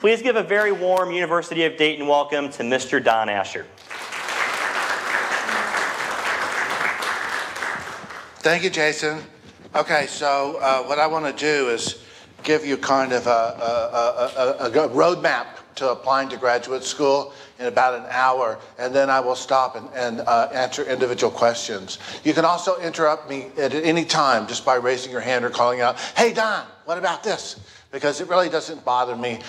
Please give a very warm University of Dayton welcome to Mr. Don Asher. Thank you, Jason. Okay, so what I want to do is give you kind of a roadmap to applying to graduate school in about an hour, and then I will stop and answer individual questions. You can also interrupt me at any time just by raising your hand or calling out, "Hey, Don, what about this?" Because it really doesn't bother me.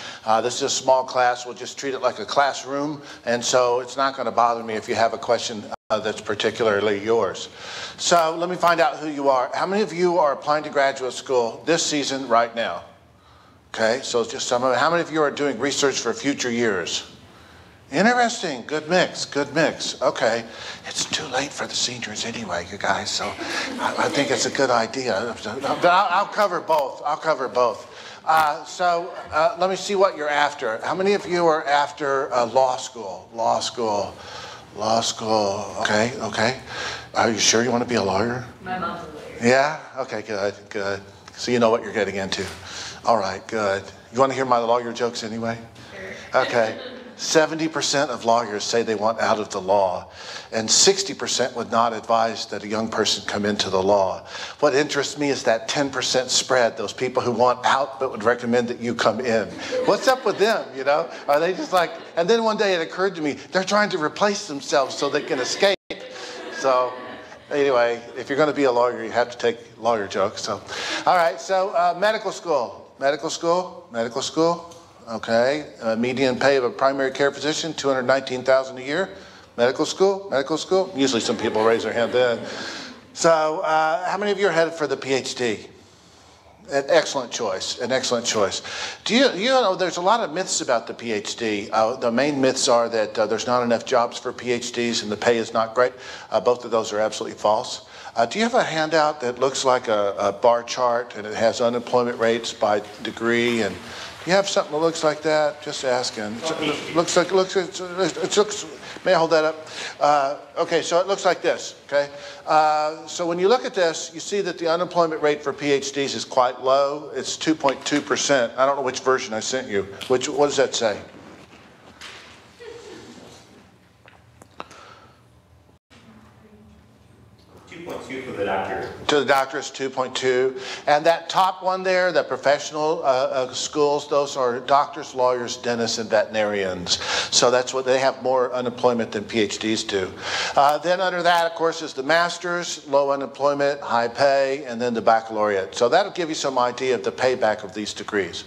This is a small class. We'll just treat it like a classroom, and so it's not going to bother me if you have a question that's particularly yours. So let me find out who you are. How many of you are applying to graduate school this season right now? Okay, so it's just some of it. How many of you are doing research for future years? Interesting. Good mix. Good mix. Okay. It's too late for the seniors anyway, you guys, so I think it's a good idea. But I'll cover both. I'll cover both. Let me see what you're after. How many of you are after law school? Law school. Law school. Okay, okay. Are you sure you want to be a lawyer? My mom's a lawyer. Yeah? Okay, good, good. So you know what you're getting into. All right, good. You want to hear my lawyer jokes anyway? Sure. Okay. 70% of lawyers say they want out of the law, and 60% would not advise that a young person come into the law. What interests me is that 10% spread, those people who want out but would recommend that you come in. What's up with them, you know? Are they just like, and then one day it occurred to me, they're trying to replace themselves so they can escape. So anyway, if you're going to be a lawyer, you have to take lawyer jokes. So, all right, so medical school. Medical school? Medical school? Okay, median pay of a primary care physician, $219,000 a year. Medical school, medical school. Usually some people raise their hand then. So how many of you are headed for the PhD? An excellent choice, an excellent choice. Do you know there's a lot of myths about the PhD. The main myths are that there's not enough jobs for PhDs and the pay is not great. Both of those are absolutely false. Do you have a handout that looks like a bar chart and it has unemployment rates by degree? And you have something that looks like that? Just asking. It looks. May I hold that up? Okay, so it looks like this. Okay, so when you look at this, you see that the unemployment rate for PhDs is quite low. It's 2.2%. I don't know which version I sent you. What does that say? For the doctor. To the doctor is 2.2. And that top one there, the professional schools, those are doctors, lawyers, dentists, and veterinarians. So that's what they have more unemployment than PhDs do. Then under that, of course, is the master's, low unemployment, high pay, and then the baccalaureate. So that'll give you some idea of the payback of these degrees.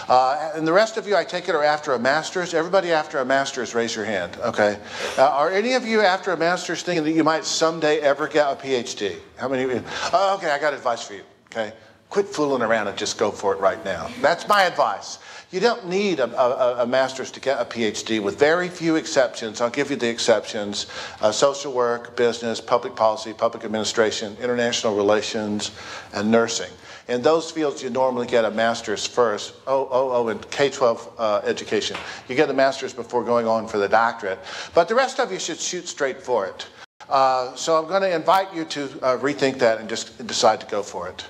And the rest of you, I take it, are after a master's. Everybody after a master's, raise your hand. Okay. Are any of you after a master's thinking that you might someday ever get a PhD? How many of you? Oh, okay, I got advice for you. Okay, quit fooling around and just go for it right now. That's my advice. You don't need a master's to get a PhD, with very few exceptions. I'll give you the exceptions: social work, business, public policy, public administration, international relations, and nursing. In those fields, you normally get a master's first. In K-12 education, you get a master's before going on for the doctorate. But the rest of you should shoot straight for it. So I'm going to invite you to rethink that and just decide to go for it.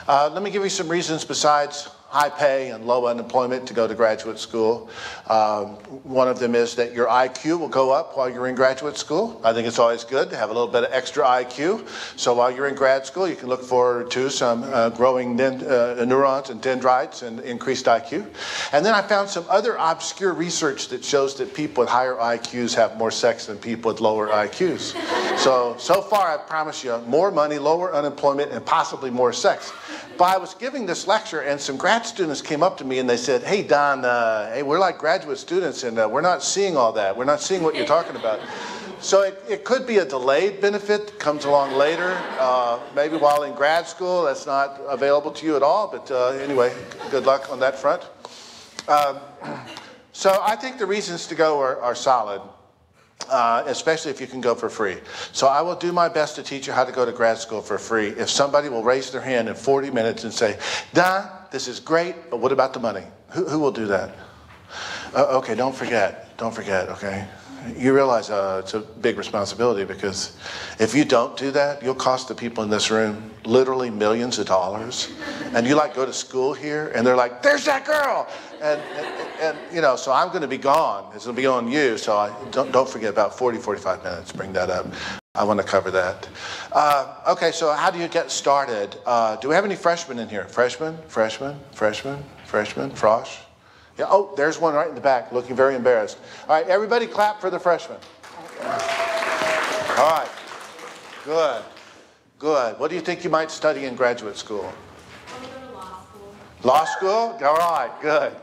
Let me give you some reasons besides high pay and low unemployment to go to graduate school. One of them is that your IQ will go up while you're in graduate school. I think it's always good to have a little bit of extra IQ. So while you're in grad school, you can look forward to some growing neurons and dendrites and increased IQ. And then I found some other obscure research that shows that people with higher IQs have more sex than people with lower IQs. So far, I promise you, more money, lower unemployment, and possibly more sex. But I was giving this lecture, and some grad students came up to me and they said, "Hey, Don, hey, we're like graduate students, and we're not seeing all that. We're not seeing what you're talking about." So it could be a delayed benefit that comes along later. Maybe while in grad school, that's not available to you at all. But anyway, good luck on that front. So I think the reasons to go are solid. Especially if you can go for free. So I will do my best to teach you how to go to grad school for free. If somebody will raise their hand in 40 minutes and say, "Don, this is great, but what about the money?" Who will do that? Okay, don't forget, okay? you realize it's a big responsibility, because if you don't do that, you'll cost the people in this room literally millions of dollars. And you like go to school here and they're like, there's that girl. And you know, so I'm going to be gone. It's going to be on you. So don't forget about 45 minutes. Bring that up. I want to cover that. Okay, so how do you get started? Do we have any freshmen in here? Freshmen? Frosh? Yeah, oh, there's one right in the back looking very embarrassed. All right, everybody clap for the freshmen. All right, good. What do you think you might study in graduate school? I'm going to go to law school. Law school? All right,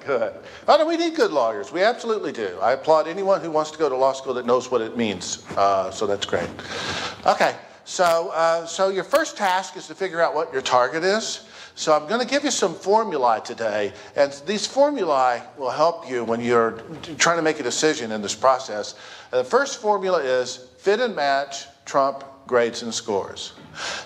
good. Oh, no, we need good lawyers. We absolutely do. I applaud anyone who wants to go to law school that knows what it means. So that's great. Okay, so your first task is to figure out what your target is. So I'm going to give you some formulae today, and these formulae will help you when you're trying to make a decision in this process. The first formula is fit and match trump grades and scores.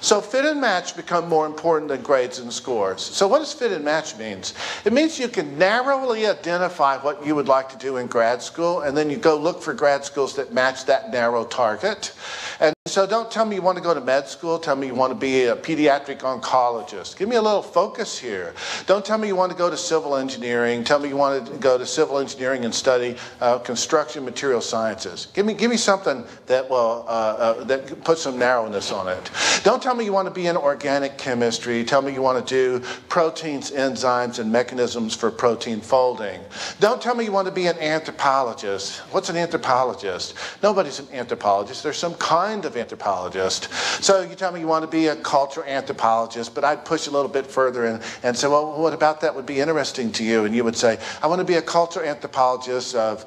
So fit and match become more important than grades and scores. So what does fit and match means? It means you can narrowly identify what you would like to do in grad school, and then you go look for grad schools that match that narrow target. And so don't tell me you want to go to med school. Tell me you want to be a pediatric oncologist. Give me a little focus here. Don't tell me you want to go to civil engineering. Tell me you want to go to civil engineering and study construction material sciences. Give me something that will that puts some narrowness on it. Don't tell me you want to be in organic chemistry. Tell me you want to do proteins, enzymes, and mechanisms for protein folding. Don't tell me you want to be an anthropologist. What's an anthropologist? Nobody's an anthropologist. There's some kind of anthropologist. So you tell me you want to be a cultural anthropologist, but I'd push a little bit further and say, well, what about that would be interesting to you? And you would say, I want to be a cultural anthropologist of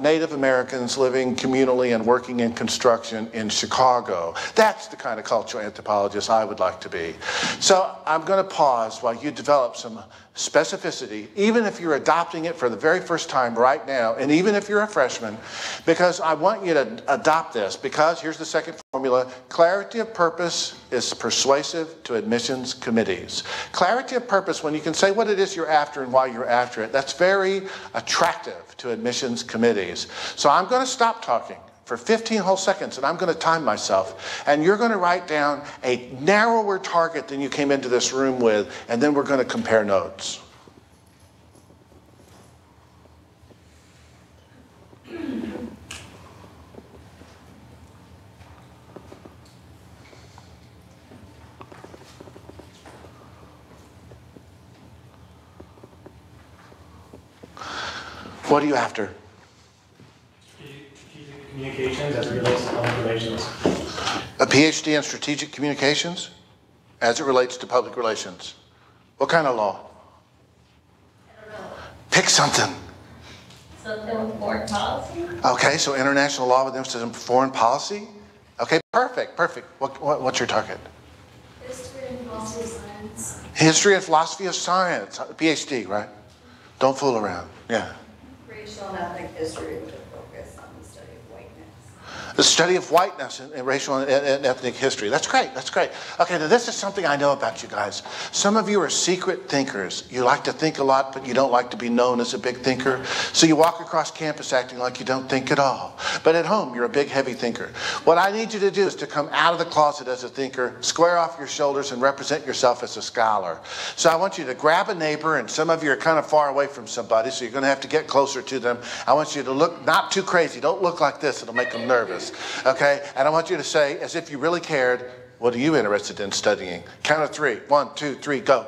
Native Americans living communally and working in construction in Chicago. That's the kind of cultural anthropologist I would like to be. So I'm going to pause while you develop some specificity, even if you're adopting it for the very first time right now, and even if you're a freshman, because I want you to adopt this, because here's the second formula: clarity of purpose is persuasive to admissions committees. Clarity of purpose, when you can say what it is you're after and why you're after it, that's very attractive to admissions committees. So I'm going to stop talking for 15 whole seconds, and I'm going to time myself. And you're going to write down a narrower target than you came into this room with, and then we're going to compare notes. What are you after? Communications as it relates to public relations. A PhD in strategic communications as it relates to public relations. What kind of law? I don't know. Pick something. Something with foreign policy? Okay, so international law with emphasis on foreign policy? Okay, perfect. What's your target? History and philosophy of science. History and philosophy of science. PhD, right? Don't fool around. Yeah. Racial and ethnic history with a focus on the study of whiteness. The study of whiteness in racial and ethnic history. That's great. Okay, now this is something I know about you guys. Some of you are secret thinkers. You like to think a lot, but you don't like to be known as a big thinker. So you walk across campus acting like you don't think at all. But at home, you're a big, heavy thinker. What I need you to do is to come out of the closet as a thinker, square off your shoulders, and represent yourself as a scholar. So I want you to grab a neighbor, and some of you are kind of far away from somebody, so you're going to have to get closer to them. I want you to look not too crazy. Don't look like this. It'll make them nervous. Okay? And I want you to say, as if you really cared, what are you interested in studying? Count of three. 1, 2, 3, go.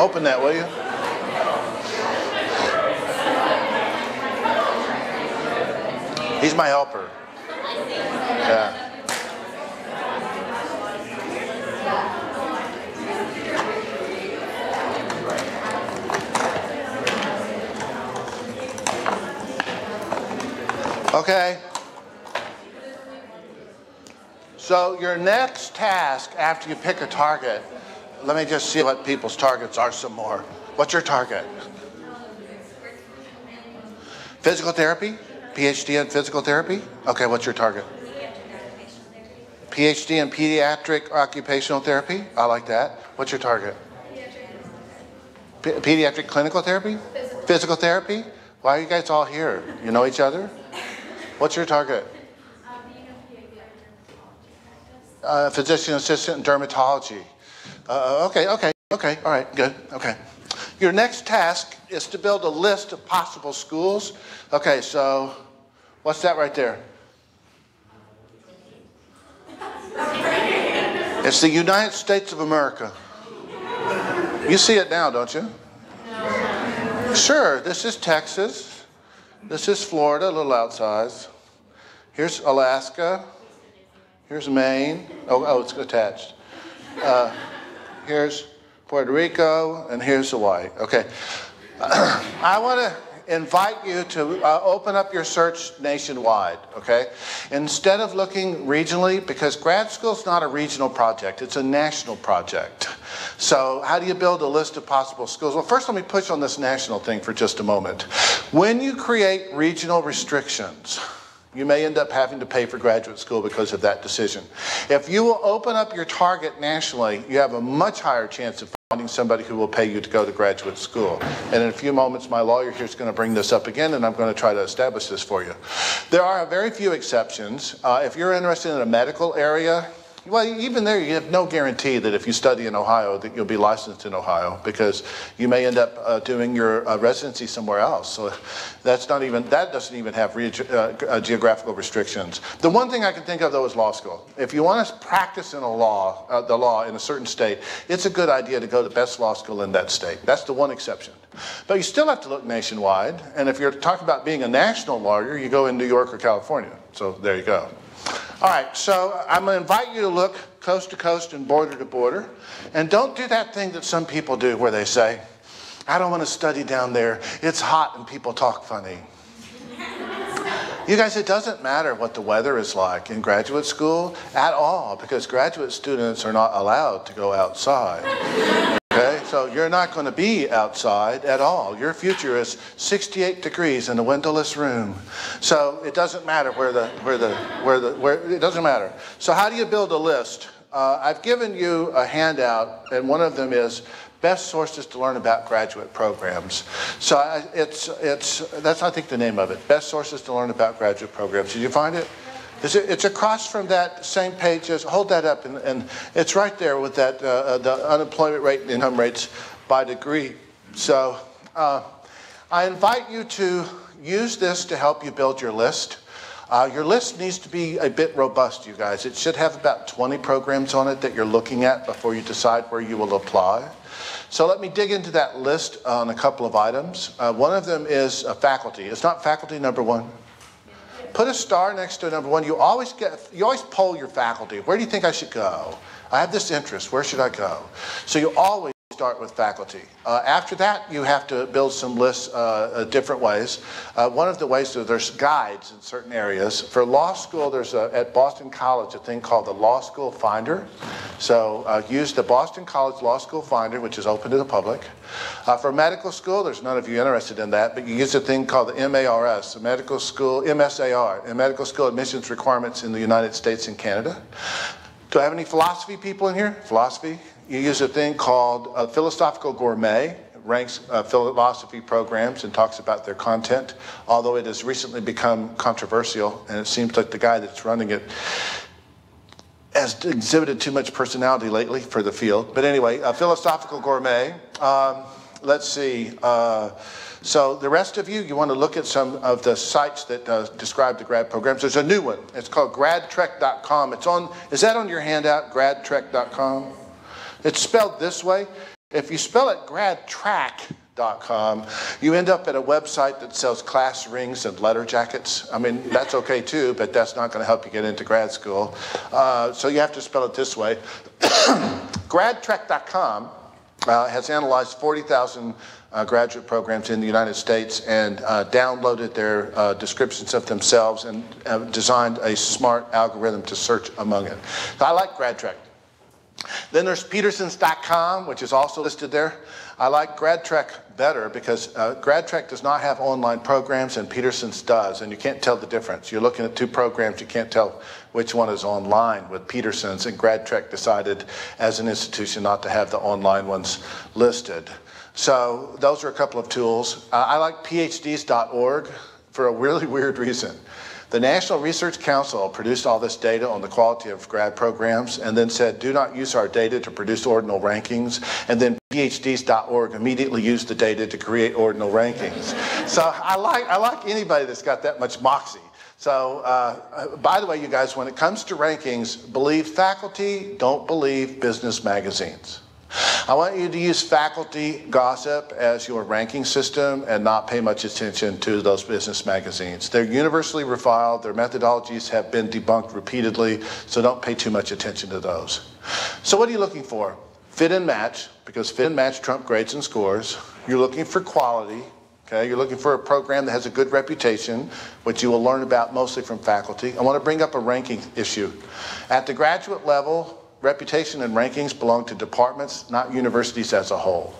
Open that, will you? He's my helper. Yeah. Okay. So your next task after you pick a target, let me just see what people's targets are some more. What's your target? Physical therapy? PhD in physical therapy? Okay, what's your target? PhD in pediatric occupational therapy? I like that. What's your target? Pediatric clinical therapy? Physical therapy? Why are you guys all here? You know each other? What's your target? Physician assistant in dermatology. Okay, all right, good, okay. Your next task is to build a list of possible schools. Okay, so what's that right there? It's the United States of America. You see it now, don't you? Sure, this is Texas. This is Florida, a little outside. Here's Alaska. Here's Maine. Oh, it's attached. Here's Puerto Rico, and here's Hawaii. Okay. I want to invite you to open up your search nationwide, okay? Instead of looking regionally, because grad school is not a regional project, it's a national project. So how do you build a list of possible schools? Well, first let me push on this national thing for just a moment. When you create regional restrictions, you may end up having to pay for graduate school because of that decision. If you will open up your target nationally, you have a much higher chance of finding somebody who will pay you to go to graduate school. And in a few moments, my lawyer here is going to bring this up again, and I'm going to try to establish this for you. There are very few exceptions. If you're interested in a medical area, well, even there, you have no guarantee that if you study in Ohio that you'll be licensed in Ohio, because you may end up doing your residency somewhere else. So that doesn't even have geographical restrictions. The one thing I can think of, though, is law school. If you want to practice in the law in a certain state, it's a good idea to go to the best law school in that state. That's the one exception. But you still have to look nationwide. And if you're talking about being a national lawyer, you go in New York or California. So there you go. All right, so I'm going to invite you to look coast to coast and border to border. And don't do that thing that some people do where they say, I don't want to study down there. It's hot and people talk funny. You guys, it doesn't matter what the weather is like in graduate school at all, because graduate students are not allowed to go outside. Okay, so you're not going to be outside at all. Your future is 68 degrees in a windowless room. So it doesn't matter it doesn't matter. So how do you build a list? I've given you a handout, and one of them is best sources to learn about graduate programs. So that's I think the name of it. Best sources to learn about graduate programs. Did you find it? It's across from that same page. Hold that up, and it's right there with that the unemployment rate and income rates by degree. So I invite you to use this to help you build your list. Your list needs to be a bit robust, you guys. It should have about 20 programs on it that you're looking at before you decide where you will apply. So let me dig into that list on a couple of items. One of them is faculty. It's not faculty number one. Put a star next to number one. You always poll your faculty. Where do you think I should go? I have this interest. Where should I go? So you always start with faculty. After that, you have to build some lists different ways. One of the ways, there's guides in certain areas. For law school, there's at Boston College a thing called the Law School Finder. So use the Boston College Law School Finder, which is open to the public. For medical school, there's none of you interested in that, but you use a thing called the MARS, the Medical School, MSAR, the Medical School Admissions Requirements in the United States and Canada. Do I have any philosophy people in here? Philosophy? You use a thing called Philosophical Gourmet. It ranks philosophy programs and talks about their content, although it has recently become controversial, and it seems like the guy that's running it has exhibited too much personality lately for the field. But anyway, Philosophical Gourmet. Let's see. So the rest of you want to look at some of the sites that describe the grad programs. There's a new one. It's called gradtrek.com. Is that on your handout, gradtrek.com? It's spelled this way. If you spell it gradtrack.com, you end up at a website that sells class rings and letter jackets. I mean, that's okay too, but that's not going to help you get into grad school. So you have to spell it this way. Gradtrek.com has analyzed 40,000 graduate programs in the United States and downloaded their descriptions of themselves and designed a smart algorithm to search among it. So I like GradTrack. Then there's Petersons.com, which is also listed there. I like GradTrack better because GradTrack does not have online programs and Petersons does, and you can't tell the difference. You're looking at two programs, you can't tell which one is online with Petersons, and GradTrack decided as an institution not to have the online ones listed. So those are a couple of tools. I like phds.org for a really weird reason. The National Research Council produced all this data on the quality of grad programs and then said, do not use our data to produce ordinal rankings. And then phds.org immediately used the data to create ordinal rankings. So I like anybody that's got that much moxie. So by the way, you guys, when it comes to rankings, believe faculty, don't believe business magazines. I want you to use faculty gossip as your ranking system and not pay much attention to those business magazines. They're universally reviled, their methodologies have been debunked repeatedly, so don't pay too much attention to those. So what are you looking for? Fit and match, because fit and match trump grades and scores. You're looking for quality. Okay, you're looking for a program that has a good reputation, which you will learn about mostly from faculty. I want to bring up a ranking issue. At the graduate level, reputation and rankings belong to departments, not universities as a whole.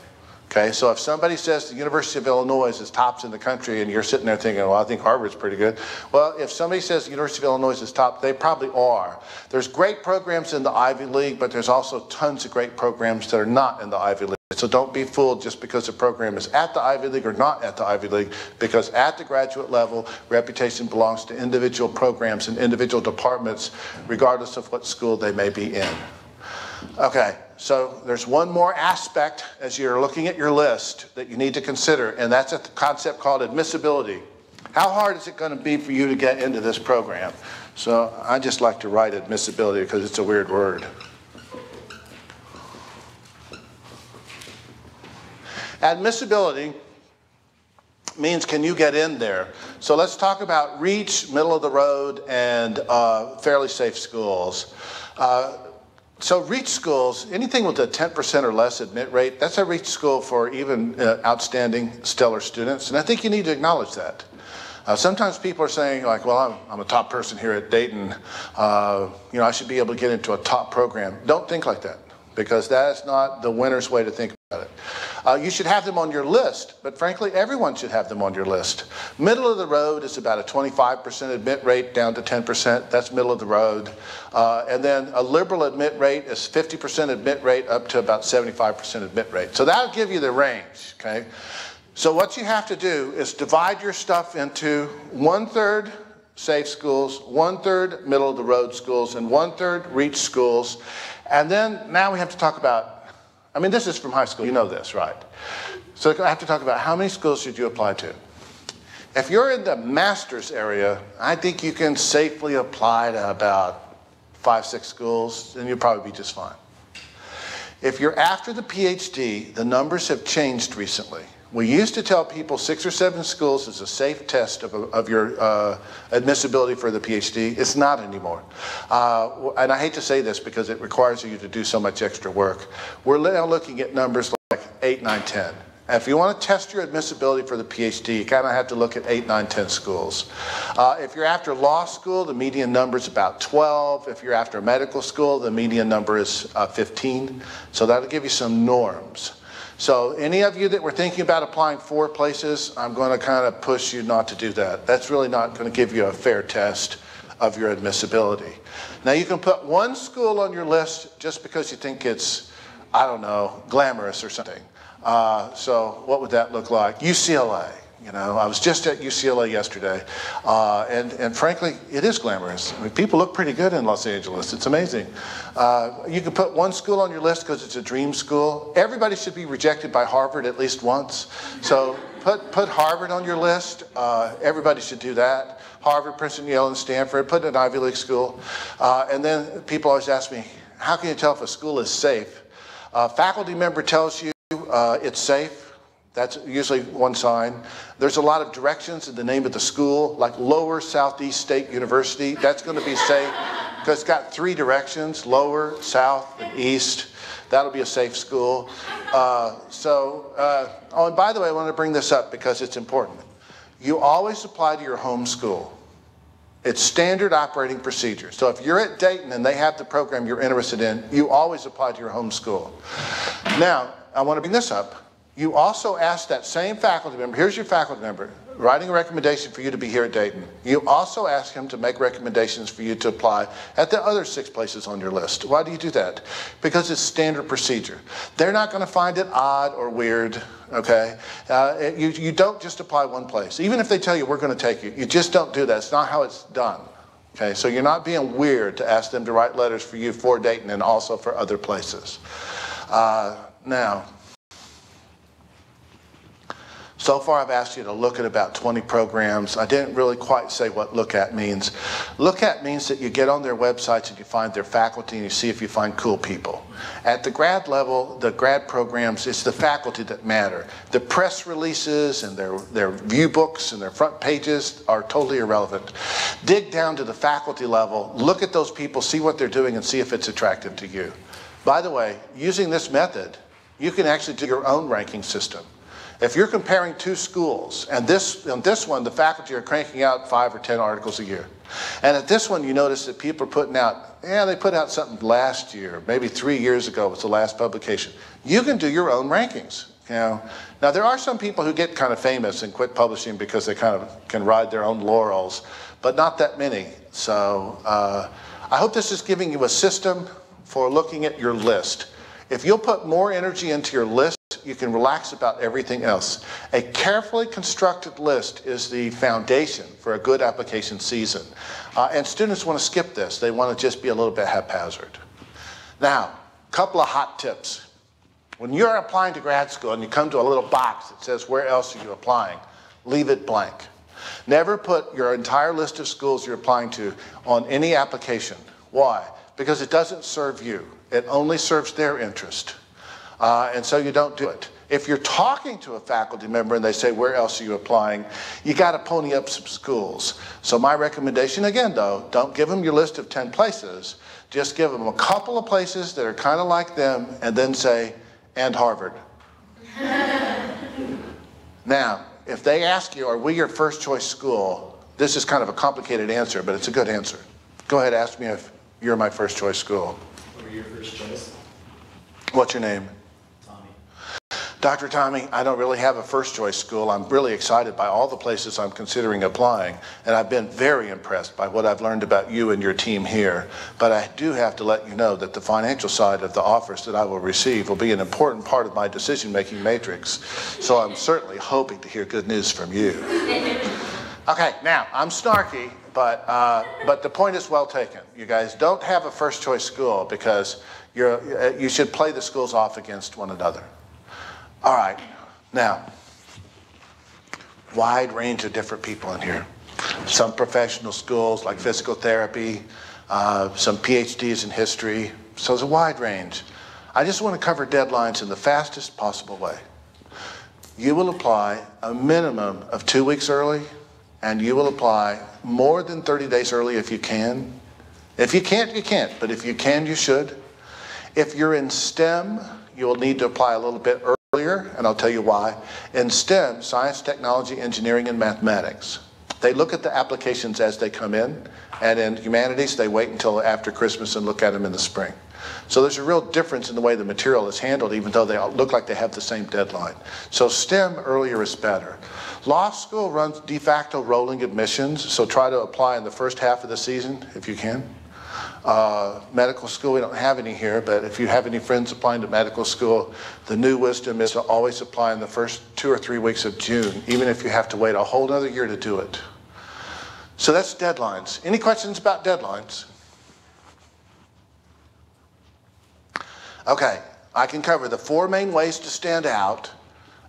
Okay, so if somebody says the University of Illinois is tops in the country and you're sitting there thinking, well, I think Harvard's pretty good. Well, if somebody says the University of Illinois is top, they probably are. There's great programs in the Ivy League, but there's also tons of great programs that are not in the Ivy League. So don't be fooled just because a program is at the Ivy League or not at the Ivy League, because at the graduate level, reputation belongs to individual programs and individual departments, regardless of what school they may be in. Okay, so there's one more aspect as you're looking at your list that you need to consider, and that's a concept called admissibility. How hard is it going to be for you to get into this program? So I just like to write admissibility because it's a weird word. Admissibility means can you get in there? So let's talk about reach, middle of the road, and fairly safe schools. So reach schools, anything with a 10% or less admit rate, that's a reach school for even outstanding, stellar students. And I think you need to acknowledge that. Sometimes people are saying like, well, I'm a top person here at Dayton. I should be able to get into a top program. Don't think like that, because that's not the winner's way to think about it. You should have them on your list, but frankly, everyone should have them on your list. Middle of the road is about a 25% admit rate down to 10%. That's middle of the road. And then a liberal admit rate is 50% admit rate up to about 75% admit rate. So that'll give you the range, okay? So what you have to do is divide your stuff into 1/3 safe schools, 1/3 middle of the road schools, and 1/3 reach schools. And then now we have to talk about, this is from high school, you know this, right? So I have to talk about how many schools should you apply to. If you're in the master's area, I think you can safely apply to about 5-6 schools, and you'll probably be just fine. If you're after the PhD, the numbers have changed recently. We used to tell people 6 or 7 schools is a safe test of your admissibility for the PhD. It's not anymore. And I hate to say this because it requires you to do so much extra work. We're now looking at numbers like 8, 9, 10. And if you want to test your admissibility for the PhD, you kind of have to look at 8, 9, 10 schools. If you're after law school, the median number is about 12. If you're after medical school, the median number is 15. So that'll give you some norms. So any of you that were thinking about applying 4 places, I'm going to kind of push you not to do that. That's really not going to give you a fair test of your admissibility. Now you can put 1 school on your list just because you think it's, I don't know, glamorous or something. So what would that look like? UCLA. I was just at UCLA yesterday, and frankly, it is glamorous. People look pretty good in Los Angeles. It's amazing. You can put 1 school on your list because it's a dream school. Everybody should be rejected by Harvard at least once. So put Harvard on your list. Everybody should do that. Harvard, Princeton, Yale, and Stanford. Put an Ivy League school. And then people always ask me, how can you tell if a school is safe? A faculty member tells you it's safe. That's usually one sign. There's a lot of directions in the name of the school, like Lower Southeast State University. That's going to be safe. because it's got 3 directions, lower, south, and east. That'll be a safe school. Oh, and by the way, I want to bring this up because it's important. You always apply to your home school. It's standard operating procedure. So if you're at Dayton and they have the program you're interested in, you always apply to your home school. Now, I want to bring this up. You also ask that same faculty member, here's your faculty member, writing a recommendation for you to be here at Dayton. You also ask him to make recommendations for you to apply at the other 6 places on your list. Why do you do that? Because it's standard procedure. They're not going to find it odd or weird, okay? You don't just apply one place. Even if they tell you we're going to take you, you just don't do that. It's not how it's done. Okay, so you're not being weird to ask them to write letters for you for Dayton and also for other places. Now, so far I've asked you to look at about 20 programs. I didn't really quite say what look at means. Look at means that you get on their websites and you find their faculty and you see if you find cool people. At the grad level, the grad programs, it's the faculty that matter. The press releases and their view books and their front pages are totally irrelevant. Dig down to the faculty level, look at those people, see what they're doing and see if it's attractive to you. By the way, using this method, you can actually do your own ranking system. If you're comparing 2 schools, and on this one, the faculty are cranking out 5 or 10 articles a year. And at this one, you notice that people are putting out, they put out something last year, maybe 3 years ago was the last publication. You can do your own rankings. Now, there are some people who get kind of famous and quit publishing because they kind of can ride their own laurels, but not that many. So I hope this is giving you a system for looking at your list. If you'll put more energy into your list, you can relax about everything else. A carefully constructed list is the foundation for a good application season. And students want to skip this. They want to just be a little bit haphazard. Now, a couple of hot tips. When you're applying to grad school and you come to a little box that says, where else are you applying? Leave it blank. Never put your entire list of schools you're applying to on any application. Why? Because it doesn't serve you. It only serves their interest. And so you don't do it. If you're talking to a faculty member and they say, where else are you applying? You got to pony up some schools. So my recommendation, again, though, don't give them your list of 10 places. Just give them a couple of places that are kind of like them and then say, and Harvard. Now, if they ask you, are we your first choice school? This is kind of a complicated answer, but it's a good answer. Go ahead, ask me if you're my first choice school. What were your first choice? What's your name? Dr. Tommy, I don't really have a first choice school. I'm really excited by all the places I'm considering applying, and I've been very impressed by what I've learned about you and your team here. But I do have to let you know that the financial side of the offers that I will receive will be an important part of my decision-making matrix. So I'm certainly hoping to hear good news from you. Okay, now, I'm snarky, but the point is well taken. You guys don't have a first choice school because you should play the schools off against one another. All right, now, wide range of different people in here. Some professional schools like physical therapy, some PhDs in history, so it's a wide range. I just want to cover deadlines in the fastest possible way. You will apply a minimum of 2 weeks early, and you will apply more than 30 days early if you can. If you can't, you can't, but if you can, you should. If you're in STEM, you will need to apply a little bit earlier, and I'll tell you why. In STEM, science, technology, engineering, and mathematics, they look at the applications as they come in, and in humanities, they wait until after Christmas and look at them in the spring. So there's a real difference in the way the material is handled, even though they all look like they have the same deadline. So STEM earlier is better. Law school runs de facto rolling admissions, so try to apply in the first half of the season if you can. Medical school, we don't have any here, but if you have any friends applying to medical school, the new wisdom is to always apply in the first 2 or 3 weeks of June, even if you have to wait a whole other year to do it. So that's deadlines. Any questions about deadlines? Okay, I can cover the 4 main ways to stand out,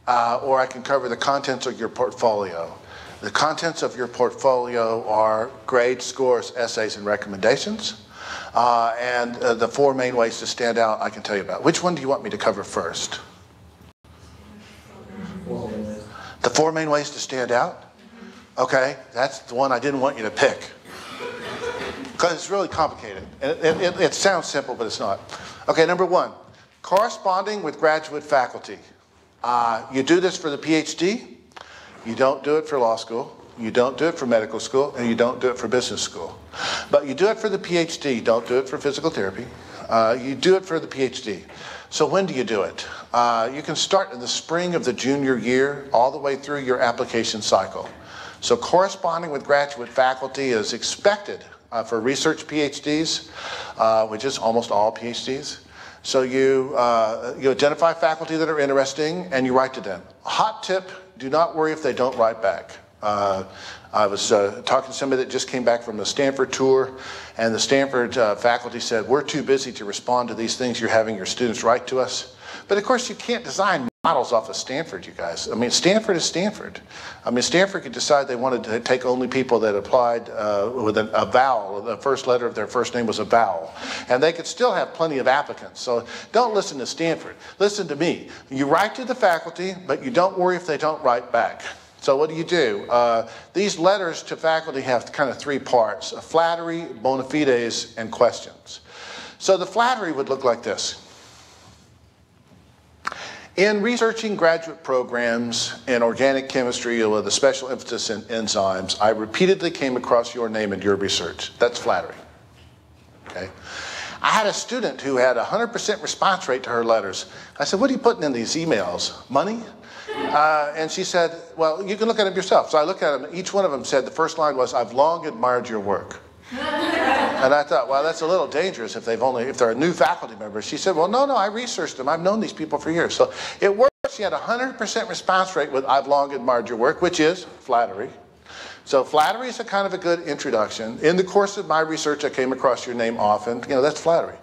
or I can cover the contents of your portfolio. The contents of your portfolio are grades, scores, essays, and recommendations. And the 4 main ways to stand out I can tell you about. Which one do you want me to cover first? The 4 main ways to stand out? Okay, that's the one I didn't want you to pick. because it's really complicated. And it sounds simple, but it's not. Okay, number one, corresponding with graduate faculty. You do this for the PhD. You don't do it for law school. You don't do it for medical school, and you don't do it for business school. But you do it for the PhD. You don't do it for physical therapy. You do it for the PhD. So when do you do it? You can start in the spring of the junior year all the way through your application cycle. So corresponding with graduate faculty is expected for research PhDs, which is almost all PhDs. So you identify faculty that are interesting and you write to them. Hot tip, do not worry if they don't write back. I was talking to somebody that just came back from the Stanford tour, and the Stanford faculty said, we're too busy to respond to these things you're having your students write to us. But of course you can't design models off of Stanford, you guys. I mean, Stanford is Stanford. I mean, Stanford could decide they wanted to take only people that applied with a vowel. The first letter of their first name was a vowel. And they could still have plenty of applicants. So don't listen to Stanford. Listen to me. You write to the faculty, but you don't worry if they don't write back. So what do? These letters to faculty have kind of three parts: flattery, bona fides, and questions. So the flattery would look like this. In researching graduate programs in organic chemistry with a special emphasis in enzymes, I repeatedly came across your name in your research. That's flattery. Okay. I had a student who had a 100% response rate to her letters. I said, what are you putting in these emails? Money? And she said, well, you can look at them yourself. So I looked at them. Each one of them said the first line was, I've long admired your work. And I thought, well, that's a little dangerous if they're a new faculty member. She said, well, no, I researched them. I've known these people for years. So it worked. She had a 100% response rate with I've long admired your work, which is flattery. So flattery is a kind of a good introduction. In the course of my research, I came across your name often. That's flattery.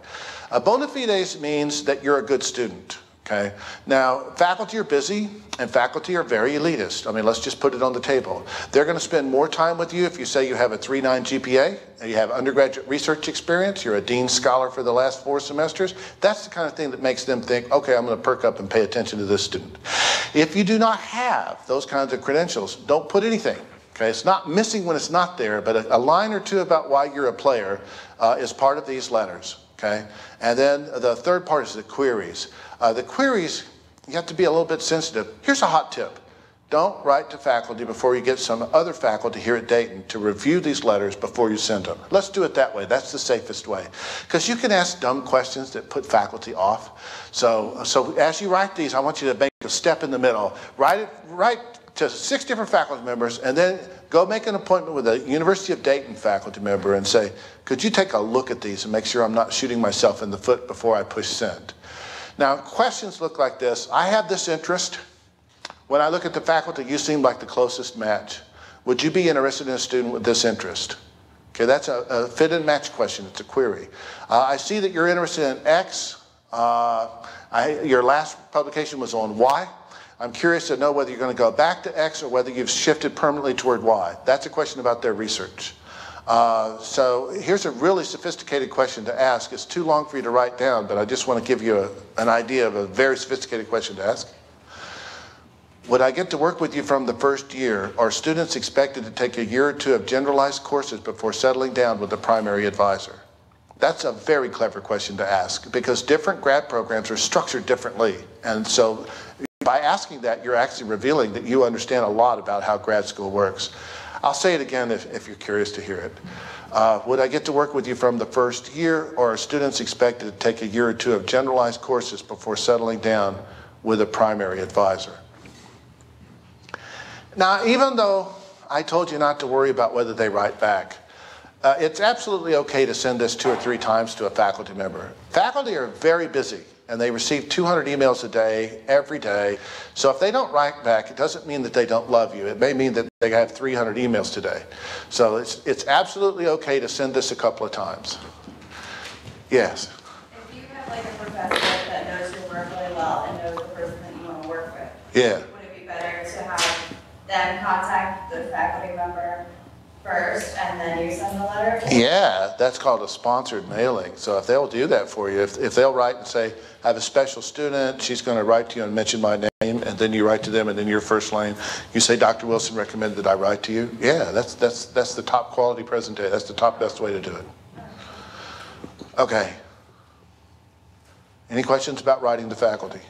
Bona fides means that you're a good student. Okay. Now, faculty are busy and faculty are very elitist. I mean, let's just put it on the table. They're going to spend more time with you if you say you have a 3.9 GPA, and you have undergraduate research experience, you're a dean scholar for the last 4 semesters. That's the kind of thing that makes them think, okay, I'm going to perk up and pay attention to this student. If you do not have those kinds of credentials, don't put anything. Okay, it's not missing when it's not there, but a line or two about why you're a player is part of these letters. Okay, and then the third part is the queries. The queries, you have to be a little bit sensitive. Here's a hot tip. Don't write to faculty before you get some other faculty here at Dayton to review these letters before you send them. Let's do it that way. That's the safest way. Because you can ask dumb questions that put faculty off. So as you write these, I want you to make a step in the middle. Write to 6 different faculty members, and then go make an appointment with a University of Dayton faculty member and say, could you take a look at these and make sure I'm not shooting myself in the foot before I push send? Now, questions look like this. I have this interest. When I look at the faculty, you seem like the closest match. Would you be interested in a student with this interest? Okay, that's a fit and match question. It's a query. I see that you're interested in X. Your last publication was on Y. I'm curious to know whether you're going to go back to X or whether you've shifted permanently toward Y. That's a question about their research. So here's a really sophisticated question to ask. It's too long for you to write down, but I just want to give you an idea of a very sophisticated question to ask. Would I get to work with you from the first year? Are students expected to take a year or 2 of generalized courses before settling down with a primary advisor? That's a very clever question to ask because different grad programs are structured differently. And so by asking that, you're actually revealing that you understand a lot about how grad school works. I'll say it again if you're curious to hear it. Would I get to work with you from the first year, or are students expected to take a year or 2 of generalized courses before settling down with a primary advisor? Now, even though I told you not to worry about whether they write back, it's absolutely okay to send this 2 or 3 times to a faculty member. Faculty are very busy, and they receive 200 emails a day, every day. So if they don't write back, it doesn't mean that they don't love you. It may mean that they have 300 emails today. So it's absolutely okay to send this a couple of times. Yes? If you have like a professor that knows your work really well and knows the person that you want to work with, Yeah. would it be better to have them contact the faculty member first and then you send the letter? Yeah, that's called a sponsored mailing. So if they'll do that for you, if they'll write and say, I have a special student, she's going to write to you and mention my name, and then you write to them, and then your first line, you say, Dr. Wilson recommended that I write to you. Yeah, that's the top quality presentation. That's the top best way to do it. Okay. Any questions about writing to faculty?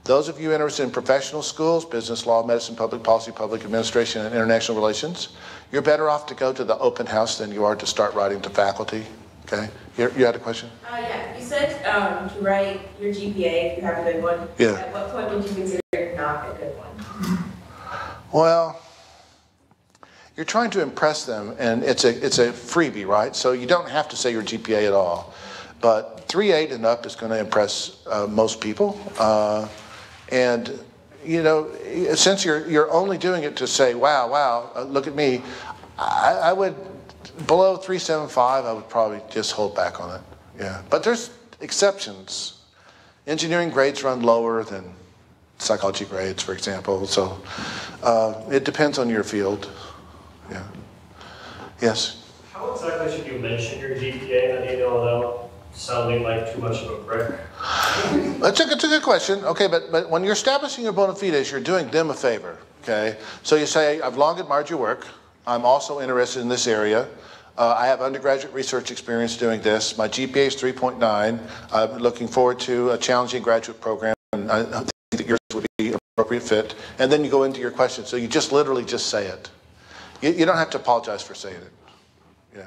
Those of you interested in professional schools, business law, medicine, public policy, public administration, and international relations, you're better off to go to the open house than you are to start writing to faculty. Okay? You had a question? Yeah. You said to write your GPA if you have a good one. Yeah. At what point would you consider it not a good one? Well, you're trying to impress them, and it's a freebie, right? So you don't have to say your GPA at all. But 3.8 and up is going to impress most people. And, you know, since you're only doing it to say, wow, look at me, I would, below 3.75, I would probably just hold back on it. Yeah. But there's exceptions. Engineering grades run lower than psychology grades, for example. So it depends on your field. Yeah. Yes? How exactly should you mention your GPA in an email without sounding like too much of a prick? It's a good question. Okay, but when you're establishing your bona fides, you're doing them a favor. Okay? So you say, I've long admired your work. I'm also interested in this area. I have undergraduate research experience doing this. My GPA is 3.9. I'm looking forward to a challenging graduate program. And I think that yours would be an appropriate fit. And then you go into your question. So you just literally just say it. You don't have to apologize for saying it. Yeah.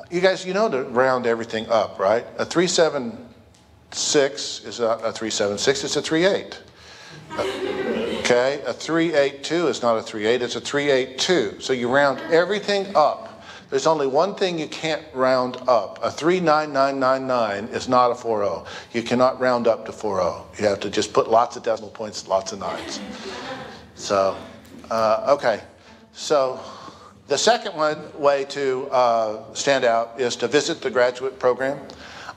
You guys, you know to round everything up, right? A 3.76 is not a 3.76, it's a 3.8. Okay, a 3.82 is not a 3.8, it's a 3.82. So you round everything up. There's only one thing you can't round up. A 3.9999 is not a 4.0. You cannot round up to 4.0. You have to just put lots of decimal points, lots of nines. So, okay. So the second way to stand out is to visit the graduate program.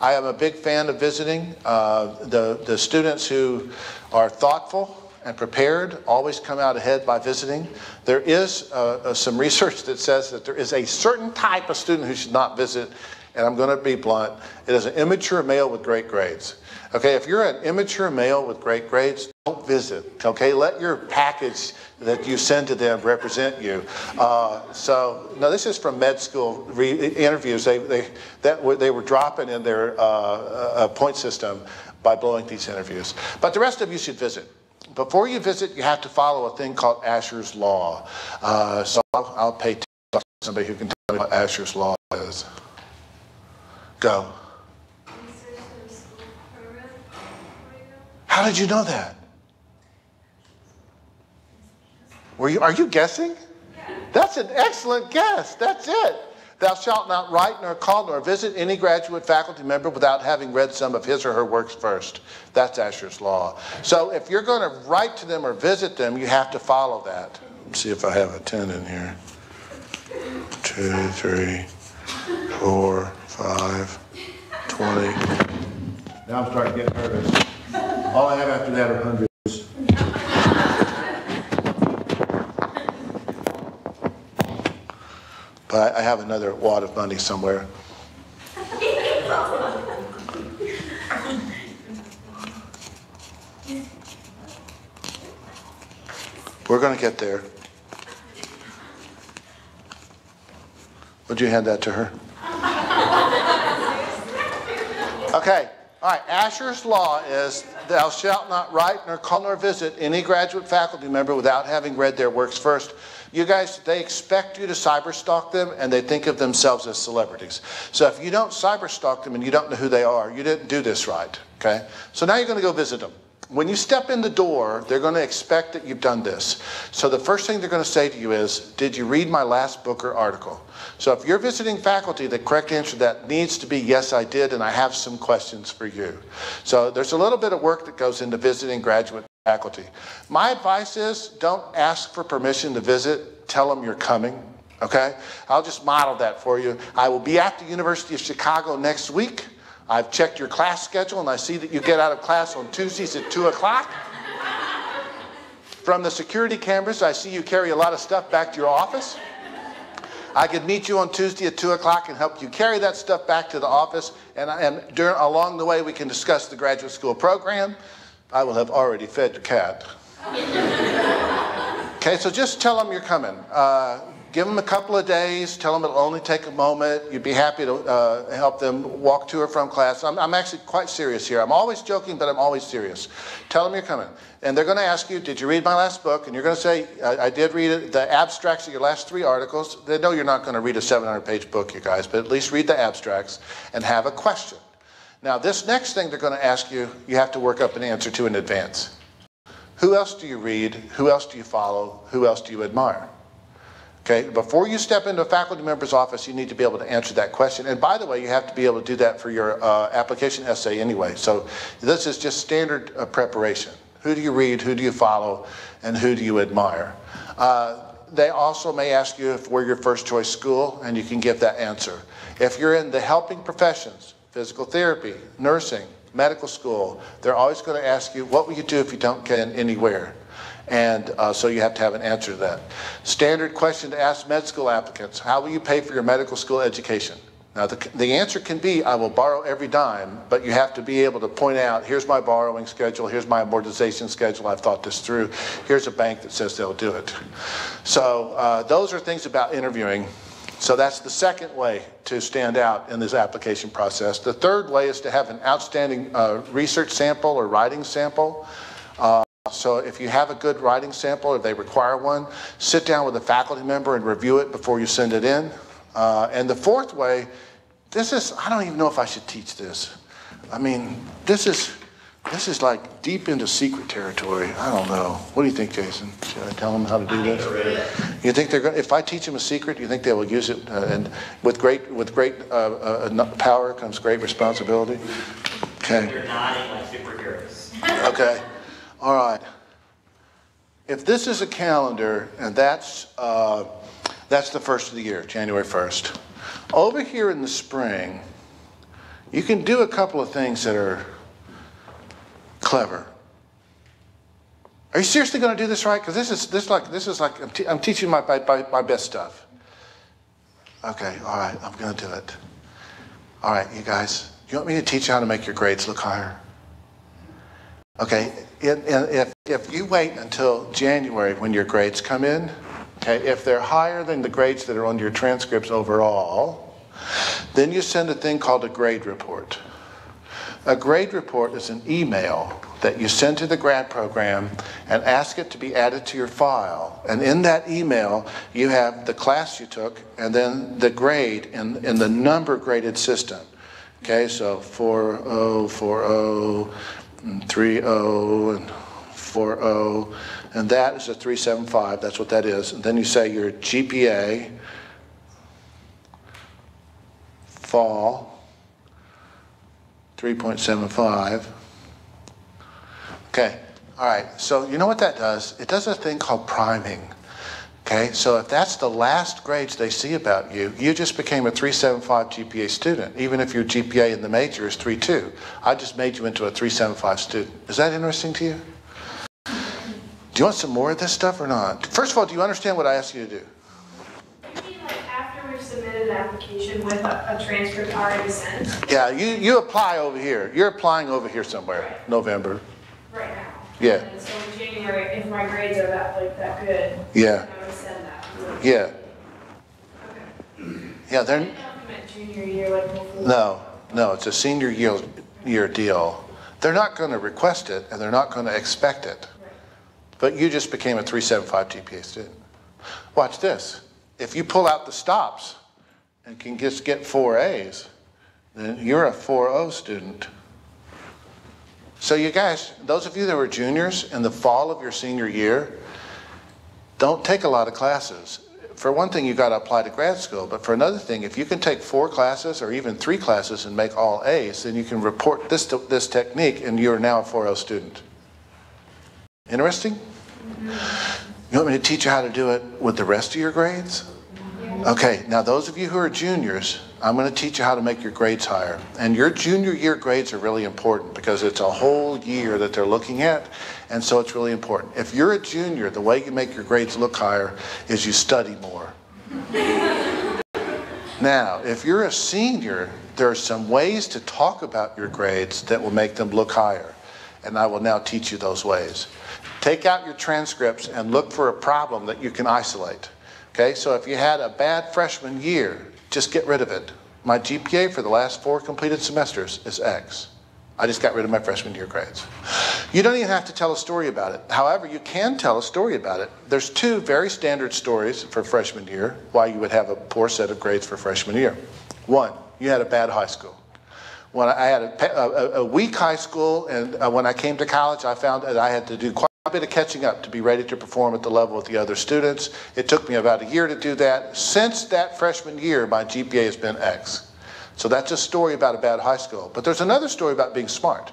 I am a big fan of visiting. The students who are thoughtful and prepared always come out ahead by visiting. There is some research that says that there is a certain type of student who should not visit, and I'm going to be blunt. It is an immature male with great grades. Okay, if you're an immature male with great grades, don't visit. Okay, let your package that you send to them represent you. So, no, this is from med school interviews. They were dropping in their point system by blowing these interviews. But the rest of you should visit. Before you visit, you have to follow a thing called Asher's Law. So I'll pay $10 to somebody who can tell me what Asher's Law is. Go. How did you know that? Are you guessing? That's an excellent guess. That's it. Thou shalt not write nor call nor visit any graduate faculty member without having read some of his or her works first. That's Asher's Law. So if you're going to write to them or visit them, you have to follow that. Let's see if I have a 10 in here. 2, 3, 4, 5, 20. Now I'm starting to get nervous. All I have after that are hundreds. But I have another wad of money somewhere. We're going to get there. Would you hand that to her? Okay. All right. Asher's Law is, thou shalt not write nor call nor visit any graduate faculty member without having read their works first. You guys, they expect you to cyberstalk them, and they think of themselves as celebrities. So if you don't cyberstalk them and you don't know who they are, you didn't do this right, okay? So now you're going to go visit them. When you step in the door, they're going to expect that you've done this. So the first thing they're going to say to you is, did you read my last book or article? So if you're visiting faculty, the correct answer to that needs to be, yes, I did, and I have some questions for you. So there's a little bit of work that goes into visiting graduate faculty. My advice is, don't ask for permission to visit. Tell them you're coming, okay? I'll just model that for you. I will be at the University of Chicago next week. I've checked your class schedule, and I see that you get out of class on Tuesdays at 2 o'clock. From the security cameras, I see you carry a lot of stuff back to your office. I could meet you on Tuesday at 2 o'clock and help you carry that stuff back to the office, and along the way we can discuss the graduate school program. I will have already fed the cat. Okay, so just tell them you're coming. Give them a couple of days. Tell them it'll only take a moment. You'd be happy to help them walk to or from class. I'm actually quite serious here. I'm always joking, but I'm always serious. Tell them you're coming. And they're going to ask you, did you read my last book? And you're going to say, I did read it. The abstracts of your last 3 articles. They know you're not going to read a 700-page book, you guys, but at least read the abstracts and have a question. Now, this next thing they're going to ask you, you have to work up an answer to in advance. Who else do you read? Who else do you follow? Who else do you admire? Okay, before you step into a faculty member's office, you need to be able to answer that question. And by the way, you have to be able to do that for your application essay anyway. So this is just standard preparation. Who do you read? Who do you follow? And who do you admire? They also may ask you if we're your first choice school, and you can give that answer. If you're in the helping professions, physical therapy, nursing, medical school, they're always going to ask you, what will you do if you don't get in anywhere? And so you have to have an answer to that. Standard question to ask med school applicants, how will you pay for your medical school education? Now the answer can be, I will borrow every dime, but you have to be able to point out, here's my borrowing schedule, here's my amortization schedule, I've thought this through, here's a bank that says they'll do it. So those are things about interviewing. So that's the second way to stand out in this application process. The third way is to have an outstanding research sample or writing sample. So if you have a good writing sample, or they require one, sit down with a faculty member and review it before you send it in. And the fourth way, I don't even know if I should teach this. I mean, this is like deep into secret territory. I don't know. What do you think, Jason? Should I tell them how to do this? You think they're going? If I teach them a secret, do you think they will use it? And with great power comes great responsibility. Okay. They're nodding like superheroes. Okay. All right. If this is a calendar, and that's the first of the year, January 1st. Over here in the spring, you can do a couple of things that are clever. Are you seriously going to do this right? Because this is like I'm teaching my best stuff. Okay. All right. I'm going to do it. All right, you guys. You want me to teach you how to make your grades look higher? Okay, if you wait until January when your grades come in, okay, if they're higher than the grades that are on your transcripts overall, then you send a thing called a grade report. A grade report is an email that you send to the grad program and ask it to be added to your file. And in that email, you have the class you took and then the grade in the number graded system. Okay, so 4.0, 4.0, 3.0 and 4.0, and that is a 3.75. That's what that is. And then you say your GPA, fall, 3.75. Okay, all right. So you know what that does? It does a thing called priming. Okay, so if that's the last grades they see about you, you just became a 3.75 GPA student, even if your GPA in the major is 3.2. I just made you into a 3.75 student. Is that interesting to you? Do you want some more of this stuff or not? First of all, do you understand what I asked you to do? Maybe like after we've submitted an application with a transcript already sent. Yeah, you apply over here. You're applying over here somewhere, Right. November. Right now. Yeah. And so in January, if my grades are that good, Yeah. I would send that. Yeah. Okay. Yeah, I they're... didn't know if you meant junior year, like before. No, it's a senior year deal. They're not going to request it, and they're not going to expect it. Right. But you just became a 3.75 GPA student. Watch this. If you pull out the stops and can just get 4 A's, then you're a 4.0 student. So you guys, those of you that were juniors in the fall of your senior year, don't take a lot of classes. For one thing, you got to apply to grad school, but for another thing, if you can take 4 classes or even 3 classes and make all A's, then you can report this technique and you're now a 4.0 student. Interesting? You want me to teach you how to do it with the rest of your grades? Okay, now those of you who are juniors, I'm going to teach you how to make your grades higher. And your junior year grades are really important because it's a whole year that they're looking at, and so it's really important. If you're a junior, the way you make your grades look higher is you study more. Now, if you're a senior, there are some ways to talk about your grades that will make them look higher, and I will now teach you those ways. Take out your transcripts and look for a problem that you can isolate. Okay, so if you had a bad freshman year, just get rid of it. My GPA for the last 4 completed semesters is X. I just got rid of my freshman year grades. You don't even have to tell a story about it. However, you can tell a story about it. There's 2 very standard stories for freshman year why you would have a poor set of grades for freshman year. 1, you had a bad high school. When I had a weak high school, and when I came to college, I found that I had to do quite a bit of catching up to be ready to perform at the level of the other students. It took me about a year to do that. Since that freshman year, my GPA has been X. So that's a story about a bad high school. But there's another story about being smart.